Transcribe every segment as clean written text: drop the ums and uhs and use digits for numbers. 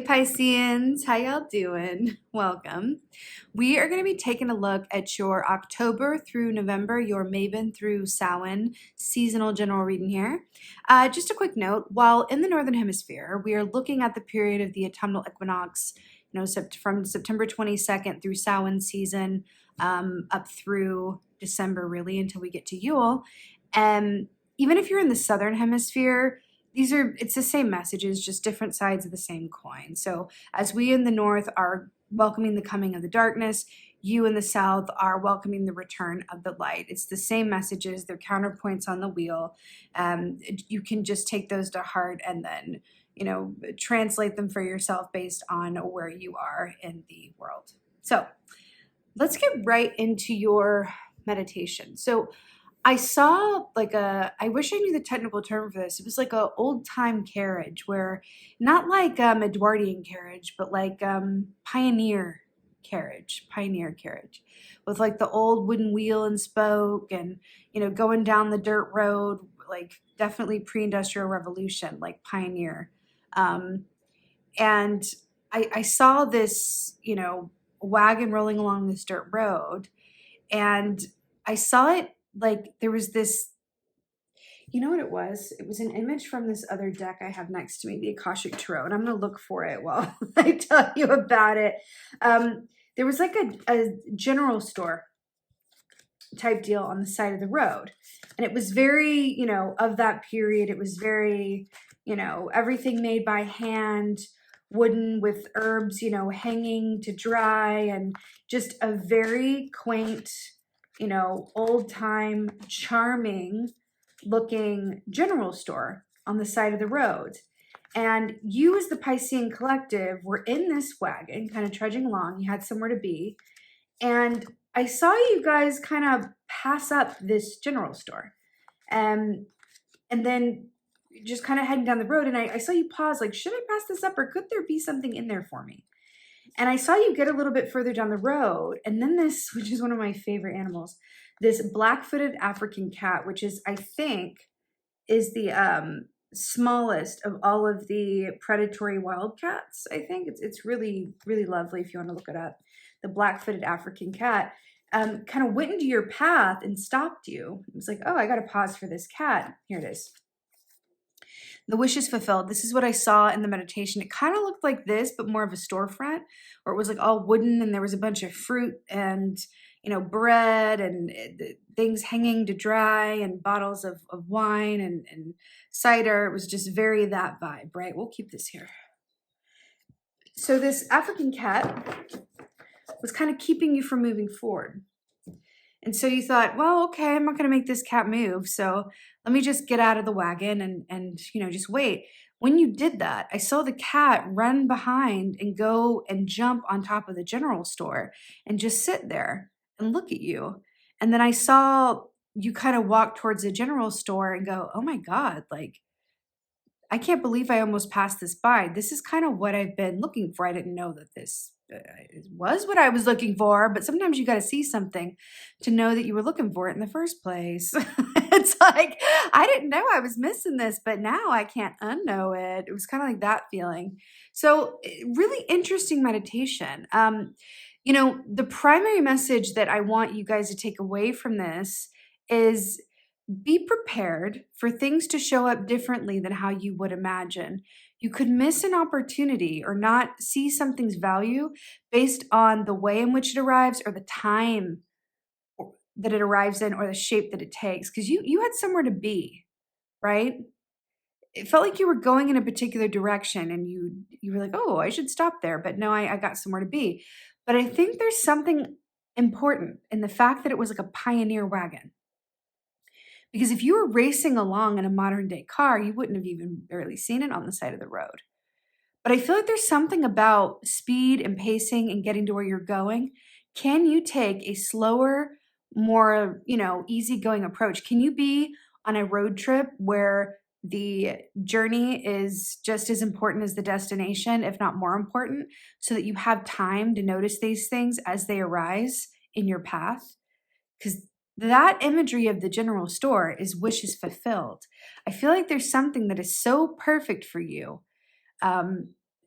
Pisceans, how y'all doing? Welcome. We are going to be taking a look at your October through November, your Mabon through Samhain seasonal general reading here. Just a quick note, while in the Northern Hemisphere, we are looking at the period of the autumnal equinox, from September 22nd through Samhain season, up through December, really, until we get to Yule. And even if you're in the Southern Hemisphere, it's the same messages, just different sides of the same coin. So as we in the North are welcoming the coming of the darkness, you in the South are welcoming the return of the light. It's the same messages, they're counterpoints on the wheel. You can just take those to heart and then, translate them for yourself based on where you are in the world. So let's get right into your meditation. So I saw I wish I knew the technical term for this. It was like a old time carriage where not like a Edwardian carriage, but like pioneer carriage with like the old wooden wheel and spoke and, going down the dirt road, like definitely pre-industrial revolution, like pioneer. And I saw this, wagon rolling along this dirt road, and I saw it like there was this, you know what it was? It was an image from this other deck I have next to me, the Akashic Tarot, and I'm going to look for it while I tell you about it. There was like a general store type deal on the side of the road, and it was very, of that period. It was very, everything made by hand, wooden with herbs, hanging to dry, and just a very quaint, old time, charming looking general store on the side of the road. And you as the Piscean collective were in this wagon, kind of trudging along. You had somewhere to be. And I saw you guys kind of pass up this general store. And then just kind of heading down the road. And I saw you pause, like, should I pass this up or could there be something in there for me? And I saw you get a little bit further down the road. And then this, which is one of my favorite animals, this black-footed African cat, which is, I think, is the smallest of all of the predatory wild cats. I think it's really, really lovely if you want to look it up. The black-footed African cat kind of went into your path and stopped you. It was like, oh, I got to pause for this cat. Here it is. The wish is fulfilled. This is what I saw in the meditation. It kind of looked like this, but more of a storefront, where it was like all wooden and there was a bunch of fruit and, bread and things hanging to dry and bottles of wine and cider. It was just very that vibe, right? We'll keep this here. So this African cat was kind of keeping you from moving forward. And so you thought, well, okay, I'm not going to make this cat move. So let me just get out of the wagon and just wait. When you did that, I saw the cat run behind and go and jump on top of the general store and just sit there and look at you. And then I saw you kind of walk towards the general store and go, oh my God, like, I can't believe I almost passed this by. This is kind of what I've been looking for. I didn't know that this was what I was looking for, but sometimes you got to see something to know that you were looking for it in the first place. It's like, I didn't know I was missing this, but now I can't unknow it. It was kind of like that feeling. So really interesting meditation. The primary message that I want you guys to take away from this is be prepared for things to show up differently than how you would imagine. You could miss an opportunity or not see something's value based on the way in which it arrives or the time that it arrives in or the shape that it takes. Because you had somewhere to be, right? It felt like you were going in a particular direction and you were like, oh, I should stop there. But no, I got somewhere to be. But I think there's something important in the fact that it was like a pioneer wagon. Because if you were racing along in a modern day car, you wouldn't have even barely seen it on the side of the road. But I feel like there's something about speed and pacing and getting to where you're going. Can you take a slower, more, easygoing approach? Can you be on a road trip where the journey is just as important as the destination, if not more important, so that you have time to notice these things as they arise in your path? Because that imagery of the general store is wishes fulfilled. I feel like there's something that is so perfect for you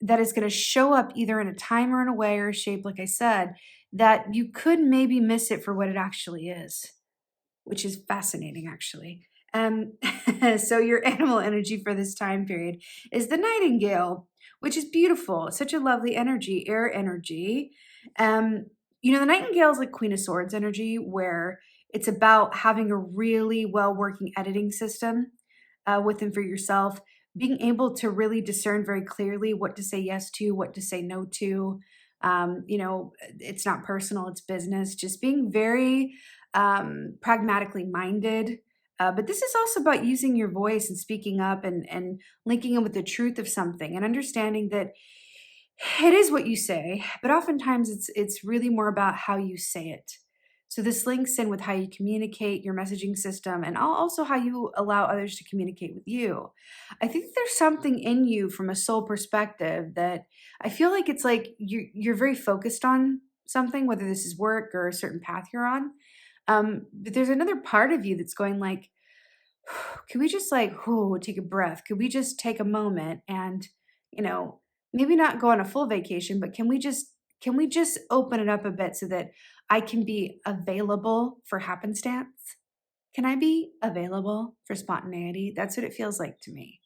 that is going to show up either in a time or in a way or a shape, like I said, that you could maybe miss it for what it actually is, which is fascinating, actually. Um, so your animal energy for this time period is the nightingale, which is beautiful. Such a lovely energy, air energy. Um, the nightingale is like Queen of Swords energy, where it's about having a really well working editing system within for yourself, being able to really discern very clearly what to say yes to, what to say no to. It's not personal, it's business. Just being very pragmatically minded. But this is also about using your voice and speaking up and linking in with the truth of something and understanding that it is what you say, but oftentimes it's really more about how you say it. So this links in with how you communicate, your messaging system, and also how you allow others to communicate with you. I think there's something in you from a soul perspective that I feel like it's like you're very focused on something, whether this is work or a certain path you're on. But there's another part of you that's going like, could we just like, take a breath? Could we just take a moment and, you know, maybe not go on a full vacation, but can we just open it up a bit so that I can be available for happenstance? Can I be available for spontaneity? That's what it feels like to me.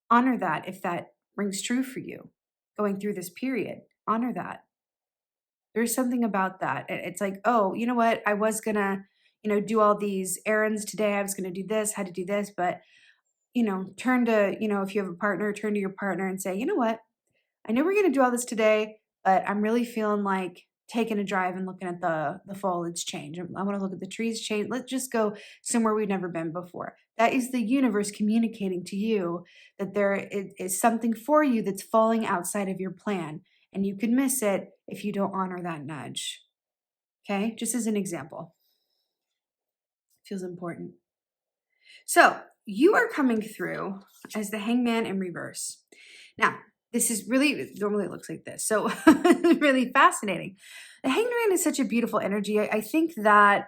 Honor that if that rings true for you going through this period. Honor that. There's something about that. It's like, oh, you know what? I was gonna, do all these errands today. I was gonna do this, had to do this, but turn to, if you have a partner, turn to your partner and say, you know what? I know we're gonna do all this today, but I'm really feeling like taking a drive and looking at the foliage change. I want to look at the trees change. Let's just go somewhere we've never been before. That is the universe communicating to you that there is something for you that's falling outside of your plan, and you could miss it if you don't honor that nudge. Okay, just as an example, feels important. So you are coming through as the hangman in reverse. Now, this is really, normally it looks like this. So really fascinating. The hangman is such a beautiful energy. I think that,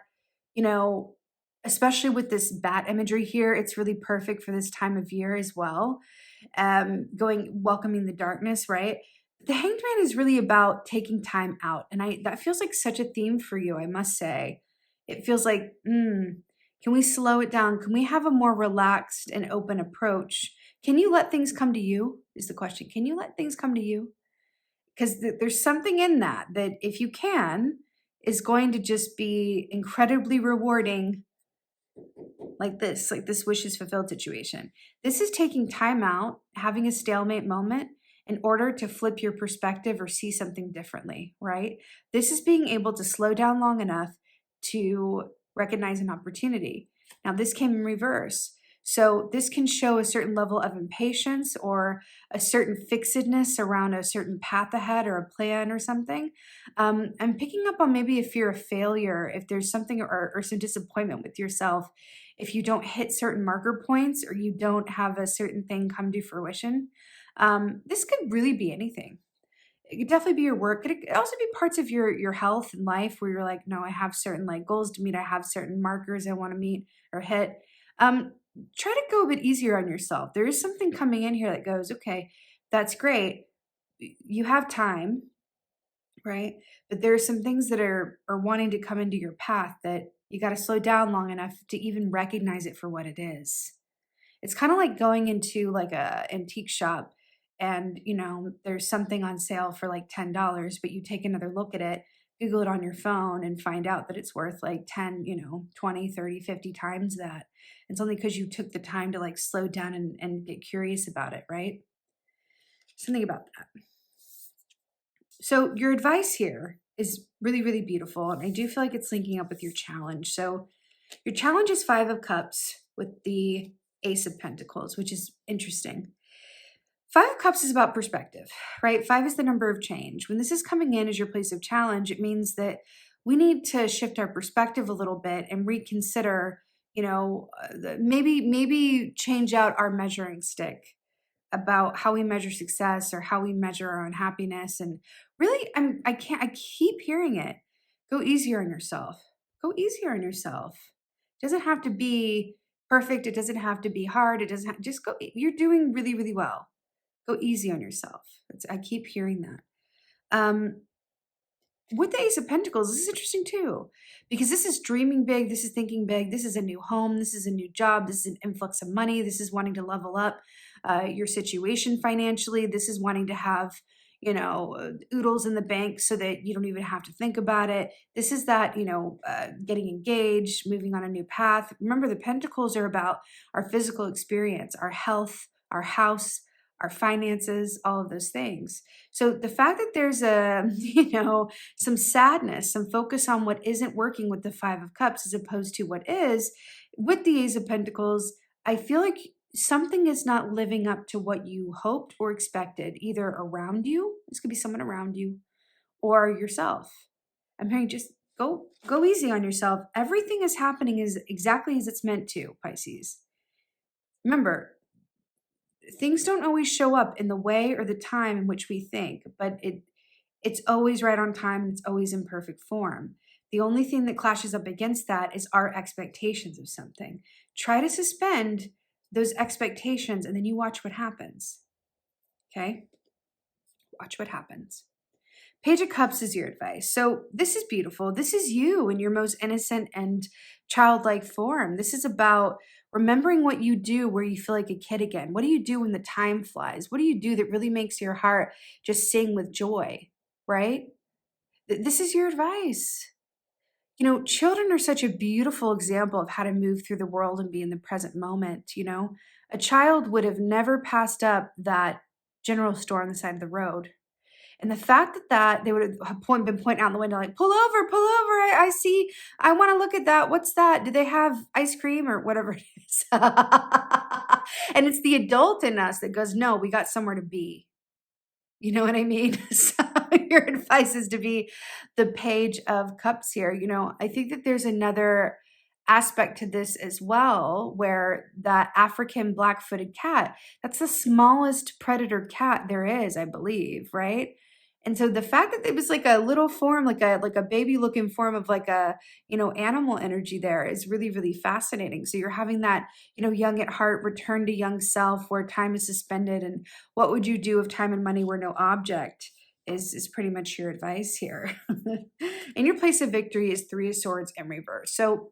you know, especially with this bat imagery here, it's really perfect for this time of year as well. Welcoming the darkness, right? The hanged man is really about taking time out. And that feels like such a theme for you, I must say. It feels like, can we slow it down? Can we have a more relaxed and open approach? Can you let things come to you? Is the question. Can you let things come to you? Because there's something in that if you can, is going to just be incredibly rewarding, like this wish is fulfilled situation. This is taking time out, having a stalemate moment in order to flip your perspective or see something differently, right? This is being able to slow down long enough to recognize an opportunity. Now, this came in reverse. So this can show a certain level of impatience or a certain fixedness around a certain path ahead or a plan or something. I'm picking up on maybe a fear of failure if there's something or some disappointment with yourself if you don't hit certain marker points or you don't have a certain thing come to fruition. This could really be anything. It could definitely be your work. It could also be parts of your health and life where you're like, no, I have certain like goals to meet. I have certain markers I want to meet or hit. Um, Try to go a bit easier on yourself. There is something coming in here that goes, okay, that's great. You have time, right? But there are some things that are wanting to come into your path that you got to slow down long enough to even recognize it for what it is. It's kind of like going into like a antique shop and there's something on sale for like $10, but you take another look at it, Google it on your phone and find out that it's worth like 10, 20, 30, 50 times that. It's only because you took the time to like slow down and get curious about it, right? Something about that. So your advice here is really, really beautiful. And I do feel like it's linking up with your challenge. So your challenge is 5 of Cups with the Ace of Pentacles, which is interesting. 5 of Cups is about perspective, right? 5 is the number of change. When this is coming in as your place of challenge, it means that we need to shift our perspective a little bit and reconsider, maybe change out our measuring stick about how we measure success or how we measure our own happiness. And really, I keep hearing it. Go easier on yourself. Go easier on yourself. It doesn't have to be perfect. It doesn't have to be hard. It doesn't just go. You're doing really, really well. Go easy on yourself. I keep hearing that. With the Ace of Pentacles, this is interesting too, because this is dreaming big, this is thinking big, this is a new home, this is a new job, this is an influx of money, this is wanting to level up your situation financially, this is wanting to have, oodles in the bank so that you don't even have to think about it. This is that, getting engaged, moving on a new path. Remember, the Pentacles are about our physical experience, our health, our house, our finances, all of those things. So the fact that there's some sadness, some focus on what isn't working with the Five of Cups as opposed to what is, with the Ace of Pentacles, I feel like something is not living up to what you hoped or expected, either around you, this could be someone around you, or yourself. I'm hearing just go easy on yourself. Everything is happening is exactly as it's meant to, Pisces. Remember, things don't always show up in the way or the time in which we think, but it's always right on time. It's always in perfect form. The only thing that clashes up against that is our expectations of something. Try to suspend those expectations and then you watch what happens. Okay? Watch what happens. Page of Cups is your advice. So this is beautiful. This is you in your most innocent and childlike form. This is about remembering what you do where you feel like a kid again. What do you do when the time flies? What do you do that really makes your heart just sing with joy, right? This is your advice. Children are such a beautiful example of how to move through the world and be in the present moment. A child would have never passed up that general store on the side of the road. And the fact that they would have been pointing out the window, like, pull over, I see, I want to look at that. What's that? Do they have ice cream or whatever it is? And it's the adult in us that goes, no, we got somewhere to be. You know what I mean? So your advice is to be the Page of Cups here. I think that there's another aspect to this as well, where that African black-footed cat, that's the smallest predator cat there is, I believe, right? And so the fact that it was like a little form, like a baby looking form of like a, animal energy there is really, really fascinating. So you're having that, young at heart, return to young self where time is suspended. And what would you do if time and money were no object is pretty much your advice here. And your place of victory is Three of Swords in reverse. So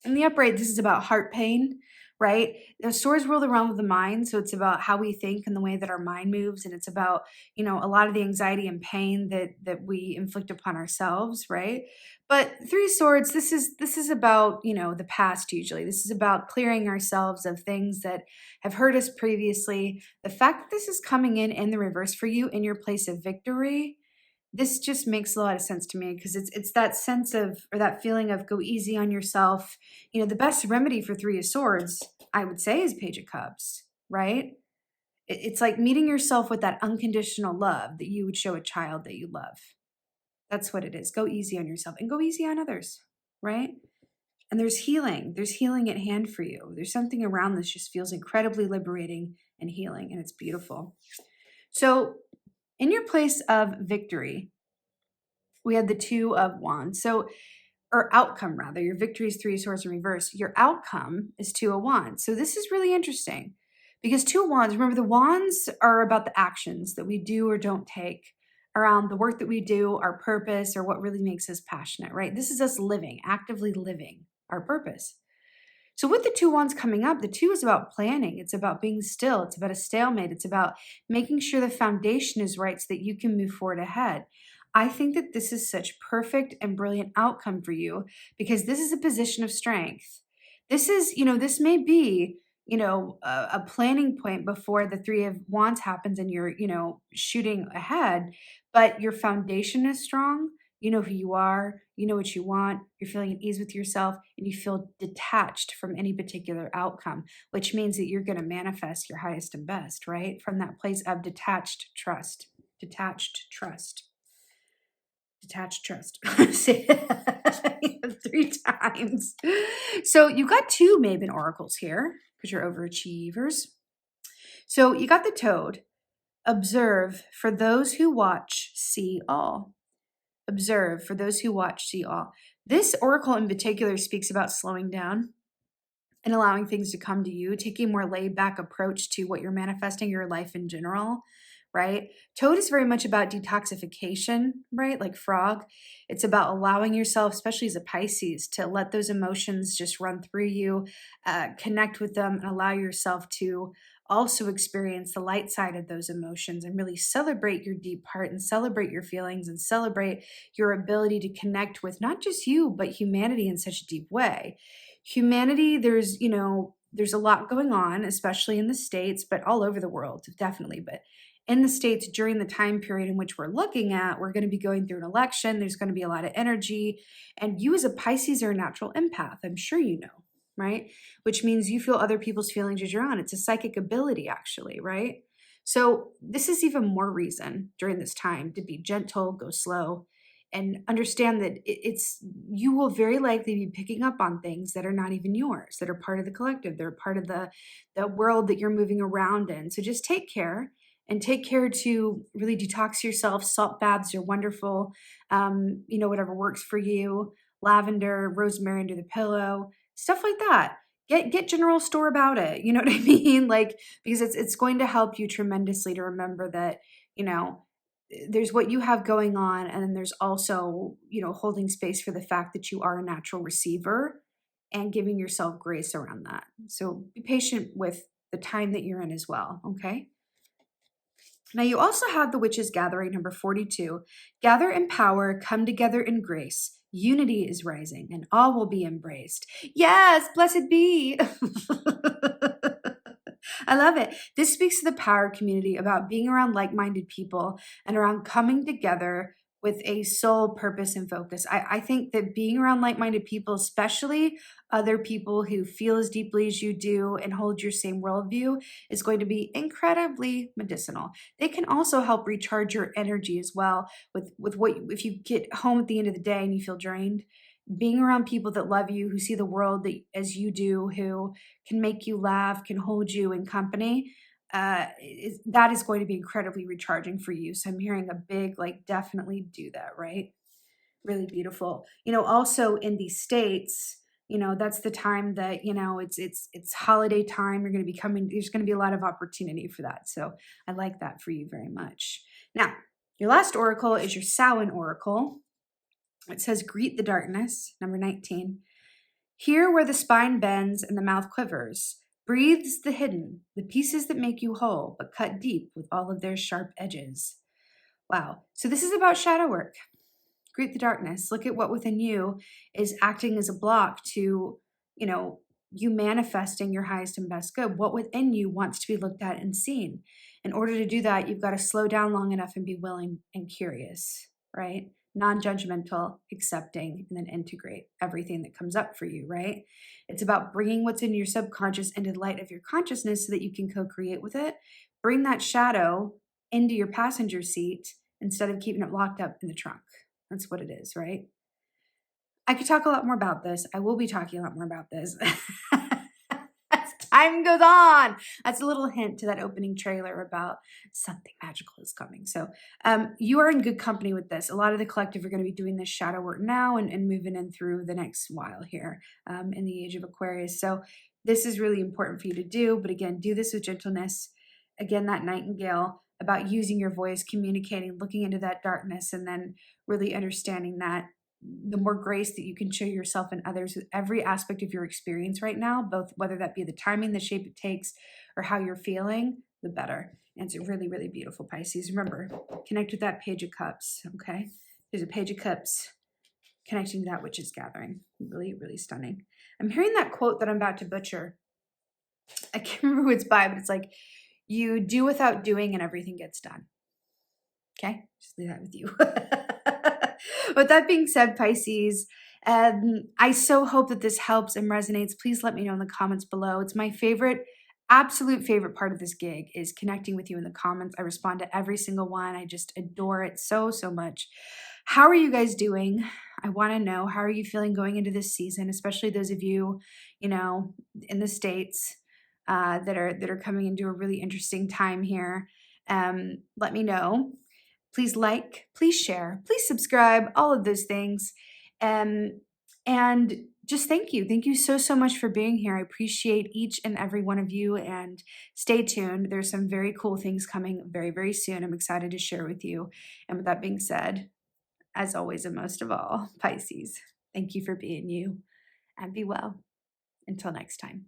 in the upright, this is about heart pain, right? The swords rule the realm of the mind. So it's about how we think and the way that our mind moves. And it's about, a lot of the anxiety and pain that we inflict upon ourselves, right? But Three of Swords, this is about, the past usually. This is about clearing ourselves of things that have hurt us previously. The fact that this is coming in the reverse for you in your place of victory, this just makes a lot of sense to me because it's that sense of, or that feeling of go easy on yourself. The best remedy for Three of Swords, I would say, is Page of Cups, right? It's like meeting yourself with that unconditional love that you would show a child that you love. That's what it is. Go easy on yourself and go easy on others, right? And there's healing. There's healing at hand for you. There's something around this just feels incredibly liberating and healing, and it's beautiful. So in your place of victory, we had the Two of Wands. So, or outcome rather, your victory is Three of Swords in reverse. Your outcome is Two of Wands. So this is really interesting because Two of Wands, remember the wands are about the actions that we do or don't take around the work that we do, our purpose, or what really makes us passionate, right? This is us living, actively living our purpose. So with the Two Wands coming up, the two is about planning. It's about being still. It's about a stalemate. It's about making sure the foundation is right so that you can move forward ahead. I think that this is such perfect and brilliant outcome for you because this is a position of strength. This is, this may be, a planning point before the Three of Wands happens and you're, shooting ahead, but your foundation is strong. You know who you are, you know what you want, you're feeling at ease with yourself, and you feel detached from any particular outcome, which means that you're going to manifest your highest and best, right? From that place of detached trust. Say it 3 times. So you got 2 Mabon oracles here because you're overachievers. So you got the Toad. Observe, for those who watch, see all. Observe, for those who watch, see all. This oracle in particular speaks about slowing down. and allowing things to come to you, taking a more laid back approach to what you're manifesting your life in general, right? Toad is very much about detoxification, right? Like frog. It's about allowing yourself, especially as a Pisces, to let those emotions just run through you, connect with them, and allow yourself to also experience the light side of those emotions and really celebrate your deep heart and celebrate your feelings and celebrate your ability to connect with not just you, but humanity in such a deep way. Humanity, there's a lot going on, especially in the States, but all over the world, definitely. But in the States, during the time period in which we're looking at, we're going to be going through an election. There's going to be a lot of energy. And you as a Pisces are a natural empath. I'm sure you know, right? Which means you feel other people's feelings as your own. It's a psychic ability, actually, right? So this is even more reason during this time to be gentle, go slow, and understand that you will very likely be picking up on things that are not even yours, that are part of the collective. They're part of the world that you're moving around in. So just take care, and take care to really detox yourself. Salt baths are wonderful. Whatever works for you. Lavender, rosemary under the pillow, stuff like that. Get general store about it. You know what I mean? Like, because it's going to help you tremendously to remember that, there's what you have going on, and then there's also, holding space for the fact that you are a natural receiver and giving yourself grace around that. So be patient with the time that you're in as well, okay? Now, you also have the Witches Gathering, number 42. Gather in power, come together in grace. Unity is rising, and all will be embraced. Yes, blessed be. I love it. This speaks to the power community about being around like-minded people and around coming together with a sole purpose and focus. I think that being around like-minded people, especially other people who feel as deeply as you do and hold your same worldview, is going to be incredibly medicinal. They can also help recharge your energy as well with what, if you get home at the end of the day and you feel drained, being around people that love you, who see the world as you do, who can make you laugh, can hold you in company, that is going to be incredibly recharging for you. So I'm hearing a big, like, definitely do that, right? Really beautiful. Also in these states, that's the time that, it's holiday time. You're going to be coming, there's going to be a lot of opportunity for that. So I like that for you very much. Now, your last oracle is your Samhain oracle. It says, greet the darkness, number 19. Here where the spine bends and the mouth quivers, breathes the hidden, the pieces that make you whole, but cut deep with all of their sharp edges. Wow. So this is about shadow work. Greet the darkness. Look at what within you is acting as a block to, you manifesting your highest and best good. What within you wants to be looked at and seen. In order to do that, you've got to slow down long enough and be willing and curious, right? Non-judgmental, accepting, and then integrate everything that comes up for you, right? It's about bringing what's in your subconscious into the light of your consciousness so that you can co-create with it. Bring that shadow into your passenger seat instead of keeping it locked up in the trunk. That's what it is, right? I could talk a lot more about this. I will be talking a lot more about this as time goes on. That's a little hint to that opening trailer about something magical is coming. So you are in good company with this. A lot of the collective are going to be doing this shadow work now and moving in through the next while here in the age of Aquarius. So this is really important for you to do. But again, do this with gentleness. Again, that nightingale, about using your voice, communicating, looking into that darkness, and then really understanding that the more grace that you can show yourself and others with every aspect of your experience right now, both whether that be the timing, the shape it takes, or how you're feeling, the better. And it's really, really beautiful, Pisces. Remember, connect with that Page of Cups, okay? There's a Page of Cups connecting to that Witches Gathering. Really, really stunning. I'm hearing that quote that I'm about to butcher. I can't remember who it's by, but it's like, you do without doing and everything gets done. Okay, just leave that with you. With that being said, Pisces, I so hope that this helps and resonates. Please let me know in the comments below. It's my favorite, absolute favorite part of this gig is connecting with you in the comments. I respond to every single one. I just adore it so, so much. How are you guys doing? I want to know, how are you feeling going into this season, especially those of you, in the States that are coming into a really interesting time here. Let me know. Please like, please share, please subscribe, all of those things. And just thank you. Thank you so, so much for being here. I appreciate each and every one of you, and stay tuned. There's some very cool things coming very, very soon. I'm excited to share with you. And with that being said, as always and most of all, Pisces, thank you for being you, and be well. Until next time.